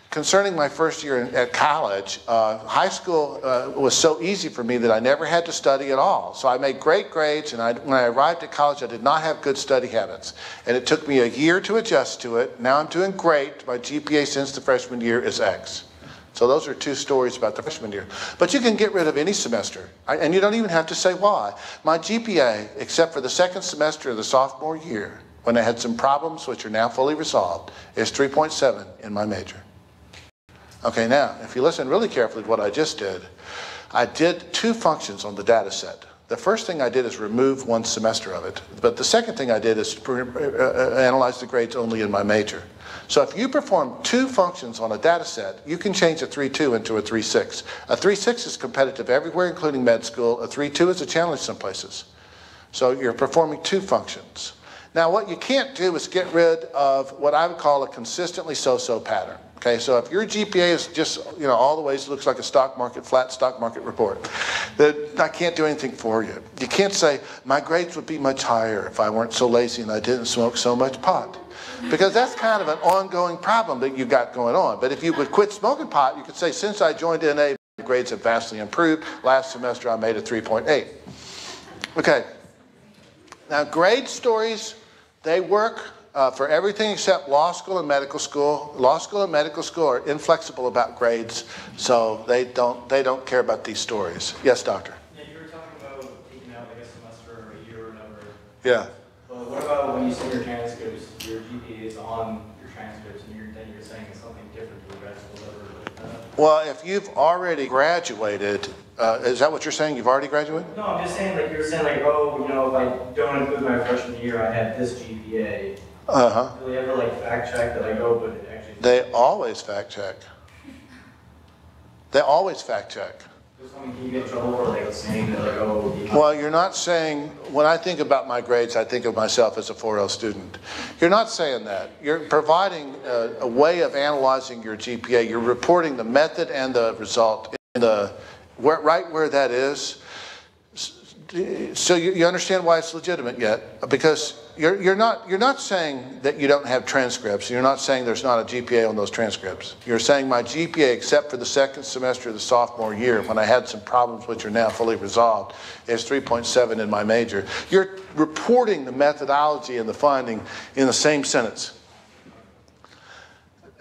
Concerning my first year at college, high school was so easy for me that I never had to study at all. So I made great grades, and when I arrived at college, I did not have good study habits. And it took me a year to adjust to it. Now I'm doing great. My GPA since the freshman year is X. So those are 2 stories about the freshman year. But you can get rid of any semester, and you don't even have to say why. My GPA, except for the second semester of the sophomore year, when I had some problems which are now fully resolved, is 3.7 in my major. Okay, now, if you listen really carefully to what I just did, I did 2 functions on the data set. The first thing I did is remove 1 semester of it, but the second thing I did is analyze the grades only in my major. So if you perform 2 functions on a data set, you can change a 3.2 into a 3.6. A 3.6 is competitive everywhere, including med school. A 3.2 is a challenge some places. So you're performing 2 functions. Now, what you can't do is get rid of what I would call a consistently so-so pattern. Okay, so if your GPA is just, all the ways looks like a flat stock market report, then I can't do anything for you. You can't say, my grades would be much higher if I weren't so lazy and I didn't smoke so much pot. Because that's kind of an ongoing problem that you got going on. But if you would quit smoking pot, you could say, since I joined NA, my grades have vastly improved. Last semester, I made a 3.8. Okay. Now, grade stories, they work for everything except law school and medical school. Law school and medical school are inflexible about grades, so they don't care about these stories. Yes, doctor? Yeah, you were talking about taking out like a semester or a year or whatever. Yeah. But what about when you send your transcripts, your GPA is on your transcripts, and then you're saying it's something different to the grad school level? Well, if you've already graduated, is that what you're saying? You've already graduated? No, I'm just saying, like, you're saying, like, oh, if I don't include my freshman year, I had this GPA. Uh-huh. Do they ever, like, fact check that, like, oh, but it actually... They always fact check. They always fact check. Does someone, can you get in trouble for, like, saying that, like, oh... Well, you're not saying, when I think about my grades, I think of myself as a 4L student. You're not saying that. You're providing a way of analyzing your GPA. You're reporting the method and the result in right where that is. So you understand why it's legitimate yet? Because you're not saying that you don't have transcripts. You're not saying there's not a GPA on those transcripts. You're saying my GPA, except for the second semester of the sophomore year, when I had some problems which are now fully resolved, is 3.7 in my major. You're reporting the methodology and the finding in the same sentence.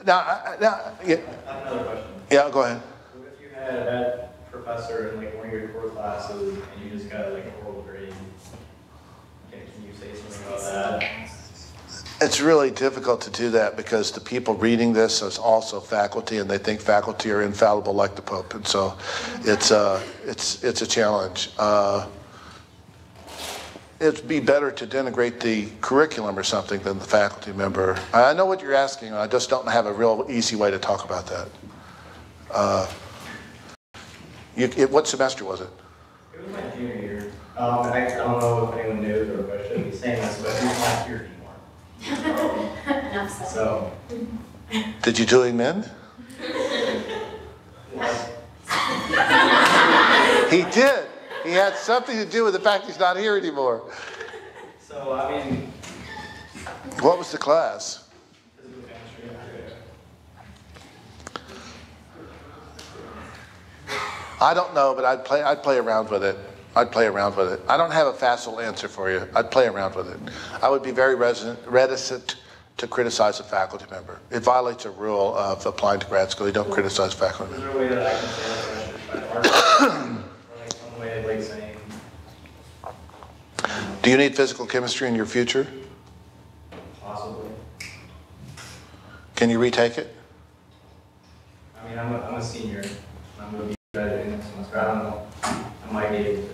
Now, I have another question. Yeah, go ahead. What if you had a bad professor in, like, one of your core classes, and you just got, like, a horrible grade? Can you say something about that? It's really difficult to do that because the people reading this is also faculty, and they think faculty are infallible like the Pope, and so it's a challenge. It'd be better to denigrate the curriculum or something than the faculty member. I know what you're asking, and I just don't have a real easy way to talk about that. What semester was it? It was my junior year. I don't know if anyone knows or if I should be saying this, but he's not here anymore. So. Did you do him in? He did. He had something to do with the fact he's not here anymore. So, I mean. What was the class? Physical chemistry. I don't know, but I'd play around with it. I'd play around with it. I don't have a facile answer for you. I'd play around with it. I would be very reticent to criticize a faculty member. It violates a rule of applying to grad school. You don't criticize faculty Is members. there a way that I can say that question by or like some way of like saying? Do you need physical chemistry in your future? Possibly. Can you retake it? I mean, I'm a senior. I'm going to be graduating next semester. I don't know. I might be able to.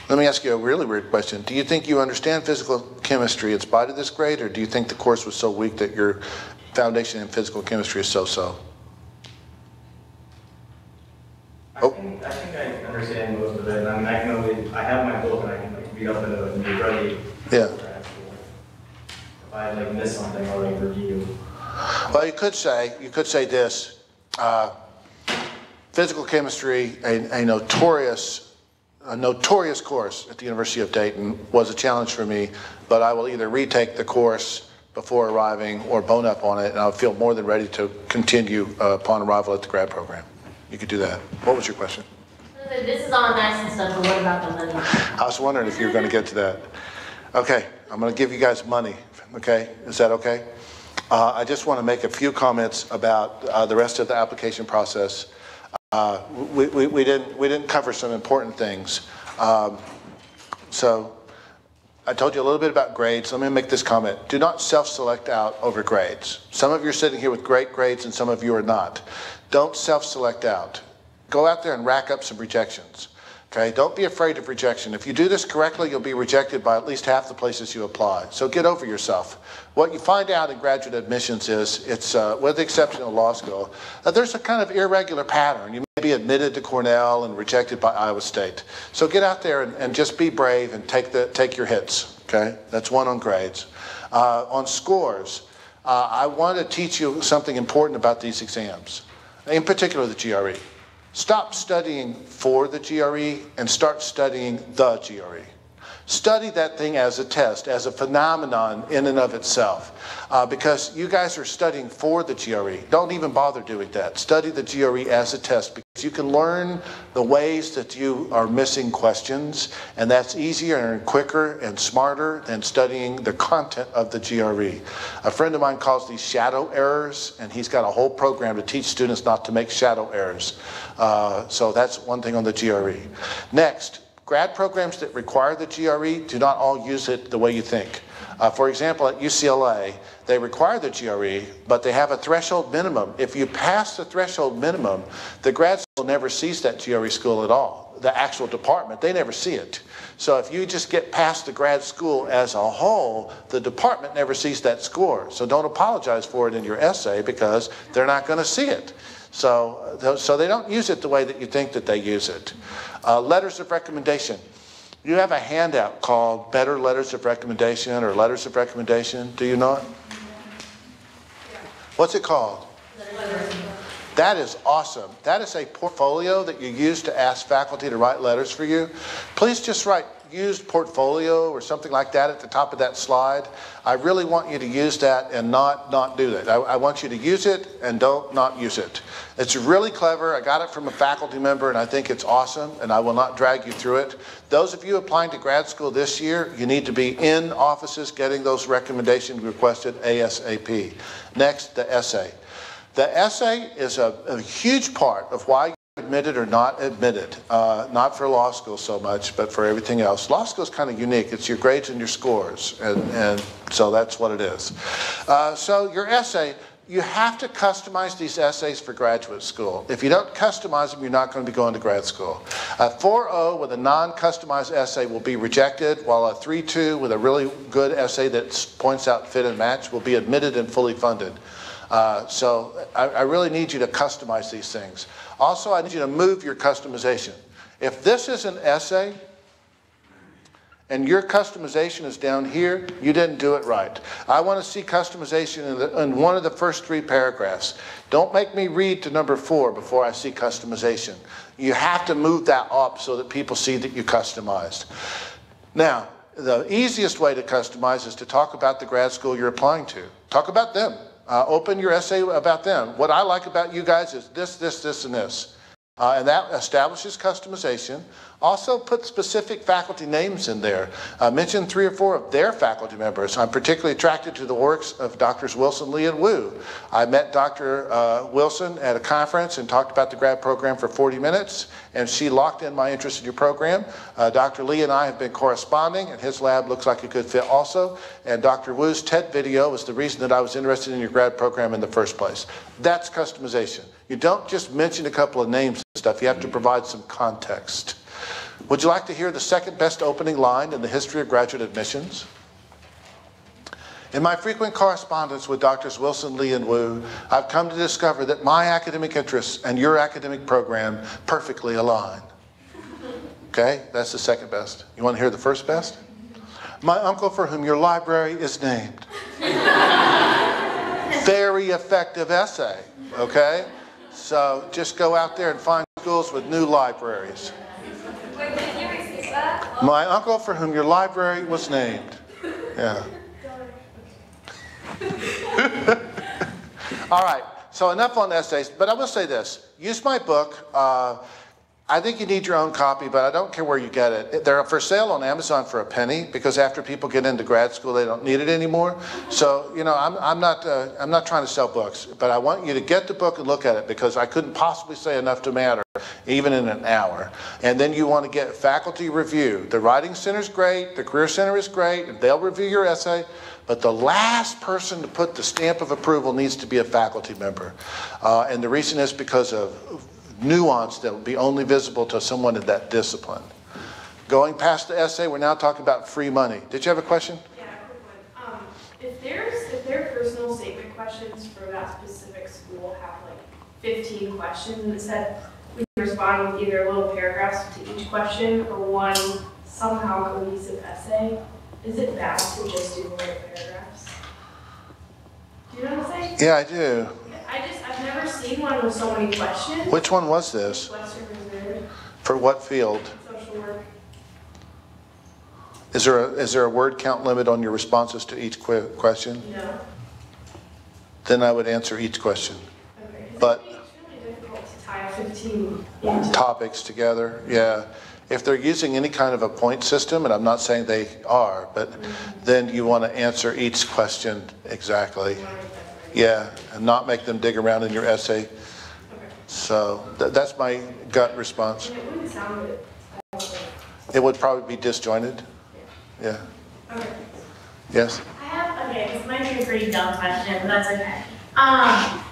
Let me ask you a really weird question. Do you think you understand physical chemistry in spite of this grade, or do you think the course was so weak that your foundation in physical chemistry is so-so? I think I understand most of it. I mean, I have my book and I can like read up into it and be ready for grad school. If I like miss something, I'll like review. Well, you could say this. Physical chemistry, a notorious course at the University of Dayton, was a challenge for me, but I will either retake the course before arriving or bone up on it, and I'll feel more than ready to continue upon arrival at the grad program. You could do that. What was your question? This is all nice and stuff, but what about the money? I was wondering if you were going to get to that. Okay, I'm going to give you guys money. Okay, is that okay? I just want to make a few comments about the rest of the application process. We didn't cover some important things. So I told you a little bit about grades. Let me make this comment. Do not self-select out over grades. Some of you are sitting here with great grades and some of you are not. Don't self-select out. Go out there and rack up some rejections. Okay, don't be afraid of rejection. If you do this correctly, you'll be rejected by at least half the places you apply. So get over yourself. What you find out in graduate admissions is, it's with the exception of law school, there's a kind of irregular pattern. You may be admitted to Cornell and rejected by Iowa State. So get out there and just be brave and take your hits. Okay, that's one on grades. On scores, I want to teach you something important about these exams, in particular the GRE. Stop studying for the GRE and start studying the GRE. Study that thing as a test, as a phenomenon in and of itself. Because you guys are studying for the GRE. Don't even bother doing that. Study the GRE as a test because you can learn the ways that you are missing questions, and that's easier and quicker and smarter than studying the content of the GRE. A friend of mine calls these shadow errors, and he's got a whole program to teach students not to make shadow errors. So that's one thing on the GRE. Next, grad programs that require the GRE do not all use it the way you think. For example, at UCLA, they require the GRE, but they have a threshold minimum. If you pass the threshold minimum, the grad school never sees that GRE school at all. The actual department, they never see it. So if you just get past the grad school as a whole, the department never sees that score. So don't apologize for it in your essay because they're not going to see it. So they don't use it the way that you think that they use it. Letters of recommendation. You have a handout called Better Letters of Recommendation or Letters of Recommendation. Do you know it? What's it called? That is awesome. That is a portfolio that you use to ask faculty to write letters for you. Please just write used portfolio or something like that at the top of that slide. I really want you to use that and not do that. I want you to use it and don't not use it. It's really clever. I got it from a faculty member and I think it's awesome and I will not drag you through it. Those of you applying to grad school this year, you need to be in offices getting those recommendations requested ASAP. Next, the essay. The essay is a huge part of why admitted or not admitted, not for law school so much, but for everything else. Law school is kind of unique. It's your grades and your scores, and so that's what it is. So your essay, you have to customize these essays for graduate school. If you don't customize them, you're not going to be going to grad school. A 4.0 with a non-customized essay will be rejected, while a 3.2 with a really good essay that points out fit and match will be admitted and fully funded. So I really need you to customize these things. Also, I need you to move your customization. If this is an essay and your customization is down here, you didn't do it right. I want to see customization in one of the first 3 paragraphs. Don't make me read to number 4 before I see customization. You have to move that up so that people see that you customized. Now, the easiest way to customize is to talk about the grad school you're applying to. Talk about them. Open your essay about them. What I like about you guys is this, this, this, and this. And that establishes customization. Also put specific faculty names in there. Mention 3 or 4 of their faculty members. I'm particularly attracted to the works of Drs. Wilson, Lee, and Wu. I met Dr. Wilson at a conference and talked about the grad program for 40 minutes, and she locked in my interest in your program. Dr. Lee and I have been corresponding, and his lab looks like a good fit also. And Dr. Wu's TED video was the reason that I was interested in your grad program in the first place. That's customization. You don't just mention a couple of names and stuff. You have to provide some context. Would you like to hear the second best opening line in the history of graduate admissions? In my frequent correspondence with Drs. Wilson, Lee, and Wu, I've come to discover that my academic interests and your academic program perfectly align. Okay, that's the second best. You want to hear the first best? My uncle for whom your library is named. Very effective essay, okay? So just go out there and find schools with new libraries. Wait, can you repeat that? My uncle for whom your library was named. Yeah. All right, so enough on essays, but I will say this. Use my book. I think you need your own copy, but I don't care where you get it. They're for sale on Amazon for a penny, because after people get into grad school, they don't need it anymore. So, you know, I'm not trying to sell books, but I want you to get the book and look at it, because I couldn't possibly say enough to matter, even in an hour. And then you want to get faculty review. The Writing Center's great, the Career Center is great, and they'll review your essay. But the last person to put the stamp of approval needs to be a faculty member. And the reason is because of nuance that will be only visible to someone in that discipline. Going past the essay, we're now talking about free money. Did you have a question? Yeah, a quick one. If their personal statement questions for that specific school have like 15 questions, and it said we can respond with either little paragraphs to each question or one somehow cohesive essay, is it bad to just do little paragraphs? Do you know what I'm saying? Yeah, I do. I've never seen one with so many questions. Which one was this? Western Reserve, For what field? social work. Is there a word count limit on your responses to each question? No. Then I would answer each question. Okay. But It's really difficult to tie 15 into topics together, yeah. If they're using any kind of a point system, and I'm not saying they are, but then you want to answer each question exactly. Yeah, and not make them dig around in your essay. Okay. So that's my gut response. And it wouldn't sound good. It would probably be disjointed. Yeah. Okay. Yes? I have, okay, this might be a pretty dumb question, but that's okay.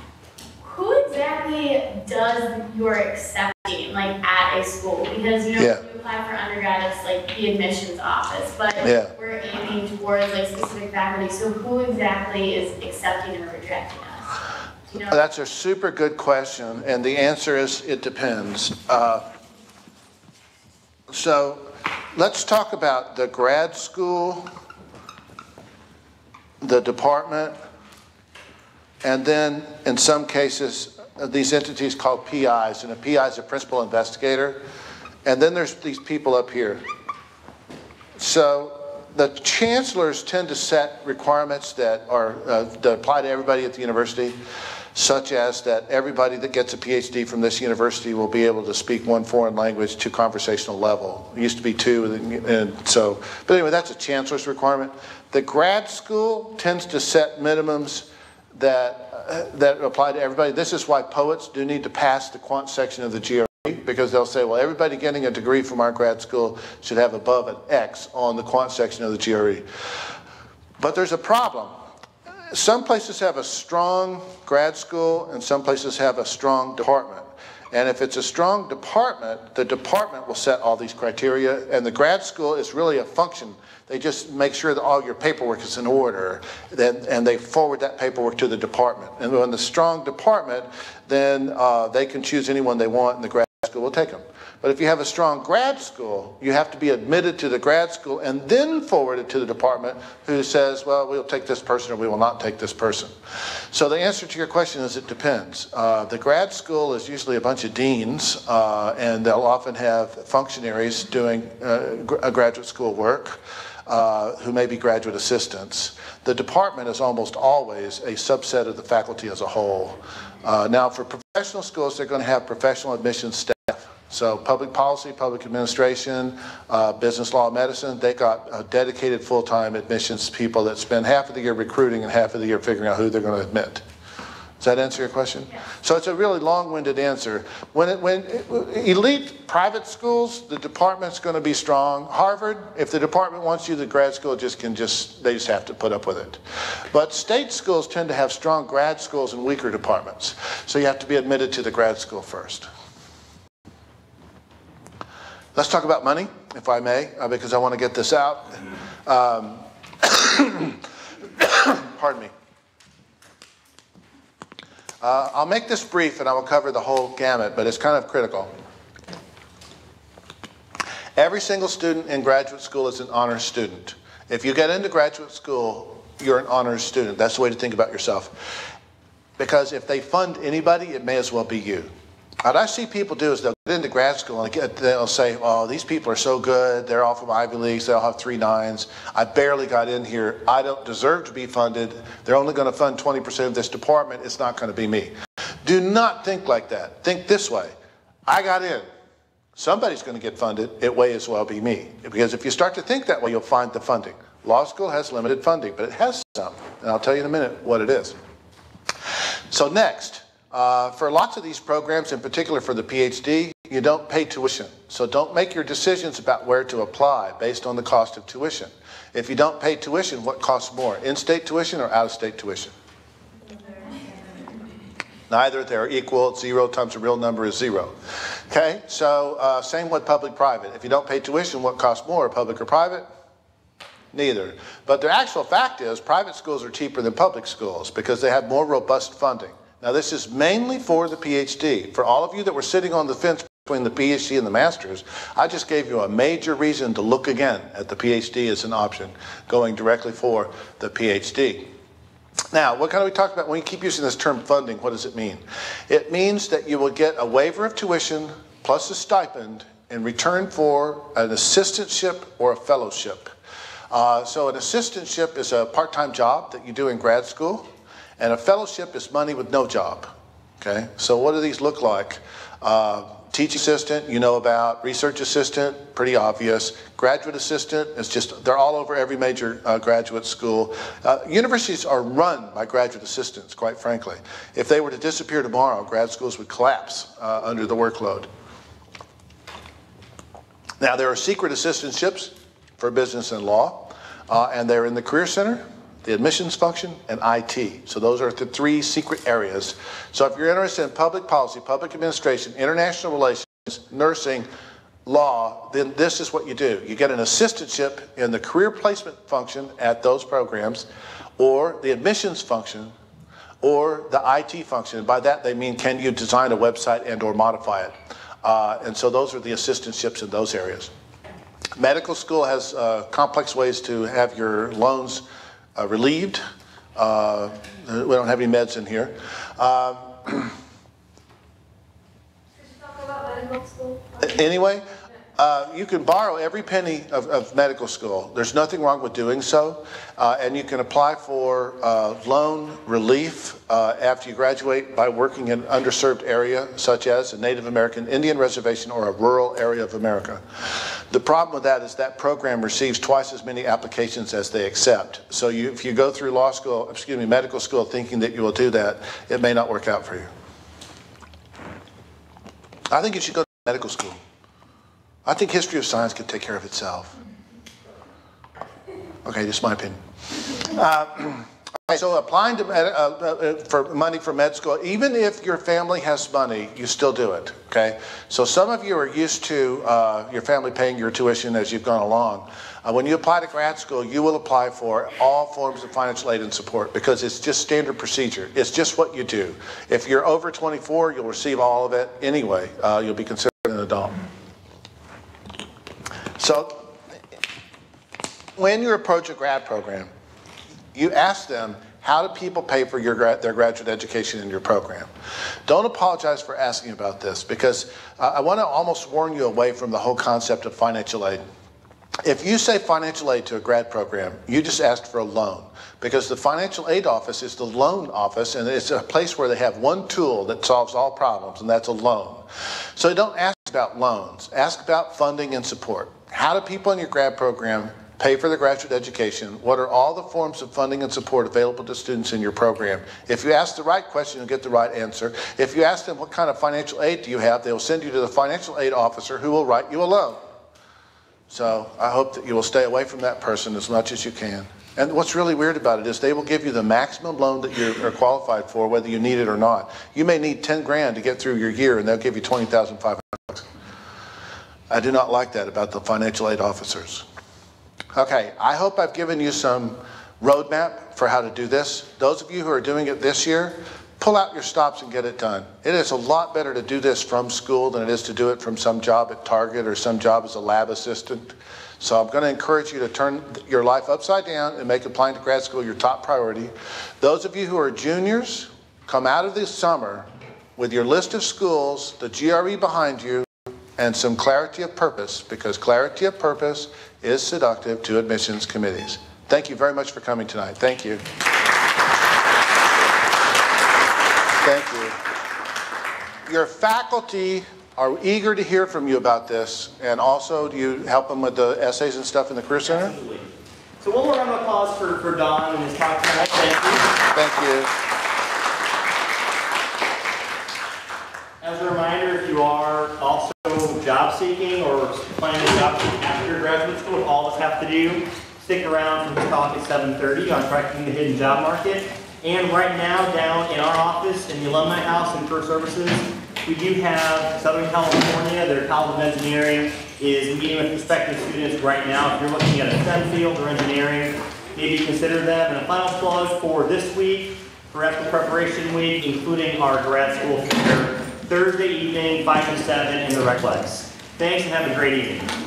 Who exactly does your accepting, like, at a school? Because, you know, Yeah. when you apply for undergrad, it's like the admissions office, but Yeah. we're aiming towards, like, specific faculty. So who exactly is accepting or rejecting us? Do you know? That's a super good question, and the answer is it depends. So let's talk about the grad school, the department, and then in some cases, these entities called PIs, and a PI is a principal investigator. And then there's these people up here. So the chancellors tend to set requirements that apply to everybody at the university, such as that everybody that gets a PhD from this university will be able to speak one foreign language to conversational level. It used to be 2, and so, but anyway, that's a chancellor's requirement. The grad school tends to set minimums that apply to everybody. This is why poets do need to pass the quant section of the GRE, because they'll say, well, everybody getting a degree from our grad school should have above an X on the quant section of the GRE. But there's a problem. Some places have a strong grad school and some places have a strong department. And if it's a strong department, the department will set all these criteria, and the grad school is really a function. They just make sure that all your paperwork is in order, and they forward that paperwork to the department. And when the strong department, then they can choose anyone they want, and the grad school will take them. But if you have a strong grad school, you have to be admitted to the grad school and then forward it to the department, who says, well, we'll take this person or we will not take this person. So the answer to your question is it depends. The grad school is usually a bunch of deans, and they'll often have functionaries doing a graduate school work, who may be graduate assistants. The department is almost always a subset of the faculty as a whole. Now, for professional schools, they're going to have professional admissions staff. So public policy, public administration, business law, medicine, they got dedicated full-time admissions people that spend half of the year recruiting and half of the year figuring out who they're going to admit. Does that answer your question? Yeah. So it's a really long-winded answer. When elite private schools, the department's going to be strong. Harvard, if the department wants you, the grad school they just have to put up with it. But state schools tend to have strong grad schools and weaker departments. So you have to be admitted to the grad school first. Let's talk about money, if I may, because I want to get this out. Pardon me. I'll make this brief and I will cover the whole gamut, but it's kind of critical. Every single student in graduate school is an honors student. If you get into graduate school, you're an honors student. That's the way to think about yourself. Because if they fund anybody, it may as well be you. What I see people do is they'll get into grad school and they'll say, oh, these people are so good. They're all from Ivy Leagues. They all have 3 9s. I barely got in here. I don't deserve to be funded. They're only going to fund 20% of this department. It's not going to be me. Do not think like that. Think this way. I got in. Somebody's going to get funded. It may as well be me. Because if you start to think that way, you'll find the funding. Law school has limited funding, but it has some. And I'll tell you in a minute what it is. So next. For lots of these programs, in particular for the PhD, you don't pay tuition. So don't make your decisions about where to apply based on the cost of tuition. If you don't pay tuition, what costs more? In-state tuition or out-of-state tuition? Neither. They're equal. 0 times the real number is 0. Okay, so same with public-private. If you don't pay tuition, what costs more, public or private? Neither. But the actual fact is private schools are cheaper than public schools because they have more robust funding. Now, this is mainly for the PhD. For all of you that were sitting on the fence between the PhD and the master's, I just gave you a major reason to look again at the PhD as an option, going directly for the PhD. Now, what kind of we talk about when we keep using this term funding? What does it mean? It means that you will get a waiver of tuition plus a stipend in return for an assistantship or a fellowship. So an assistantship is a part-time job that you do in grad school. And a fellowship is money with no job, okay? So what do these look like? Teaching assistant, you know about. Research assistant, pretty obvious. Graduate assistant, it's just, they're all over every major graduate school. Universities are run by graduate assistants, quite frankly. If they were to disappear tomorrow, grad schools would collapse under the workload. Now, there are secret assistantships for business and law, and they're in the Career Center, the admissions function, and IT. So those are the 3 secret areas. So if you're interested in public policy, public administration, international relations, nursing, law, then this is what you do. You get an assistantship in the career placement function at those programs, or the admissions function, or the IT function. And by that they mean, can you design a website and or modify it? And so those are the assistantships in those areas. Medical school has complex ways to have your loans relieved. We don't have any meds in here. Could you talk about medical school? Anyway, you can borrow every penny of medical school. There's nothing wrong with doing so. And you can apply for loan relief after you graduate by working in an underserved area, such as a Native American Indian reservation or a rural area of America. The problem with that is that program receives twice as many applications as they accept. So if you go through medical school thinking that you will do that, it may not work out for you. I think you should go to medical school. I think history of science can take care of itself. Okay, just my opinion. So applying to for money for med school, even if your family has money, you still do it, okay? So some of you are used to your family paying your tuition as you've gone along. When you apply to grad school, you will apply for all forms of financial aid and support because it's just standard procedure. It's just what you do. If you're over 24, you'll receive all of it anyway. You'll be considered an adult. So when you approach a grad program, you ask them, how do people pay for their graduate education in your program? Don't apologize for asking about this because I want to almost warn you away from the whole concept of financial aid. If you say financial aid to a grad program, you just asked for a loan because the financial aid office is the loan office and it's a place where they have one tool that solves all problems, and that's a loan. So don't ask about loans, ask about funding and support. How do people in your grad program pay for their graduate education? What are all the forms of funding and support available to students in your program? If you ask the right question, you'll get the right answer. If you ask them what kind of financial aid do you have, they'll send you to the financial aid officer who will write you a loan. So I hope that you will stay away from that person as much as you can. And what's really weird about it is they will give you the maximum loan that you're qualified for, whether you need it or not. You may need 10 grand to get through your year, and they'll give you $20,500. I do not like that about the financial aid officers. Okay, I hope I've given you some roadmap for how to do this. Those of you who are doing it this year, pull out your stops and get it done. It is a lot better to do this from school than it is to do it from some job at Target or some job as a lab assistant. So I'm going to encourage you to turn your life upside down and make applying to grad school your top priority. Those of you who are juniors, come out of this summer with your list of schools, the GRE behind you, and some clarity of purpose, because clarity of purpose is seductive to admissions committees. Thank you very much for coming tonight. Thank you. Thank you. Your faculty are eager to hear from you about this, and also do you help them with the essays and stuff in the Career Center? Absolutely. So one more round of applause for Don and his talk tonight. Thank you. As a reminder, if you are also job seeking or planning a job seeking after your graduate school, all of us have to do, stick around for this talk at 7:30 on tracking the hidden job market. And right now, down in our office in the Alumni House in Career Services, we do have Southern California, their College of Engineering is meeting with prospective students right now. If you're looking at a STEM field or engineering, maybe consider them. And a final plug for this week, for ESPA Preparation Week, including our grad school fair, Thursday evening, 5 to 7 in the Reclex. Thanks and have a great evening.